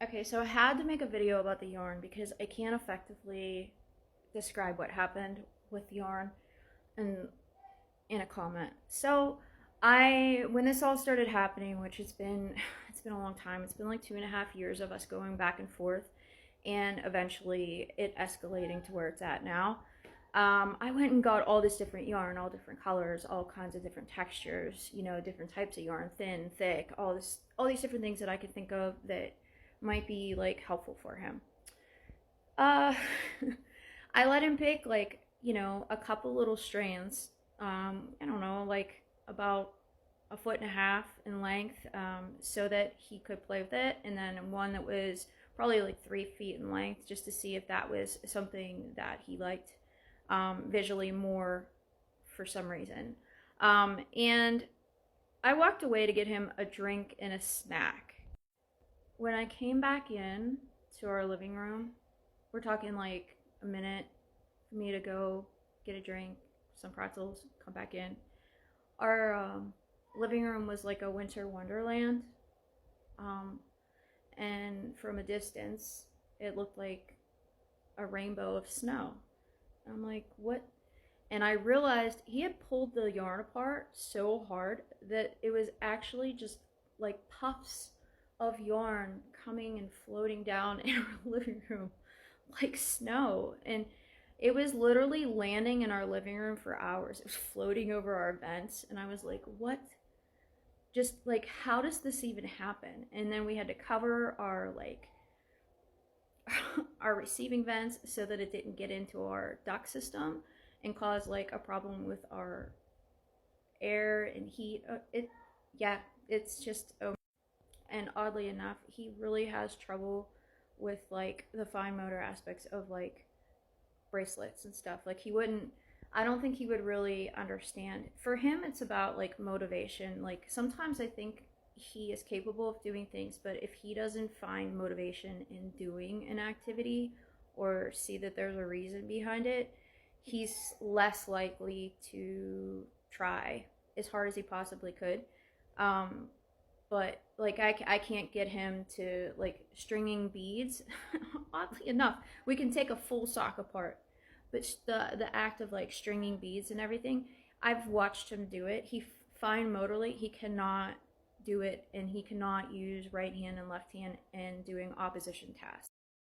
Okay, so I had to make a video about the yarn because I can't effectively describe what happened with yarn in in a comment. So when this all started happening, which it's been a long time. It's been like 2.5 years of us going back and forth, and eventually it escalating to where it's at now. I went and got all this different yarn, all different colors, all kinds of different textures, different types of yarn, thin, thick, all these different things that I could think of that might be like helpful for him. Uh, I let him pick like, a couple little strands. I don't know, like about a foot and a half in length, so that he could play with it, and then one that was probably like 3 feet in length, just to see if that was something that he liked visually more for some reason. And I walked away to get him a drink and a snack. When I came back in to our living room, we're talking like a minute for me to go get a drink, some pretzels, come back in. Our living room was like a winter wonderland. Um, and from a distance, it looked like a rainbow of snow. And I'm like, what? And I realized he had pulled the yarn apart so hard that it was actually just like puffs of yarn coming and floating down in our living room like snow. And it was literally landing in our living room for hours. It was floating over our vents. And I was like, what? Just like, how does this even happen? And then we had to cover our our receiving vents so that it didn't get into our duct system and cause like a problem with our air and heat. Yeah, it's just. And oddly enough, he really has trouble with like the fine motor aspects of like bracelets and stuff. Like he wouldn't. I don't think he would really understand. For him, it's about like motivation. Like sometimes I think he is capable of doing things, but if he doesn't find motivation in doing an activity or see that there's a reason behind it, he's less likely to try as hard as he possibly could. Um, but like I can't get him to like stringing beads. Oddly enough, we can take a full sock apart, but the act of like stringing beads and everything, I've watched him do it. He fine motorly, he cannot do it, and he cannot use right hand and left hand in doing opposition tasks.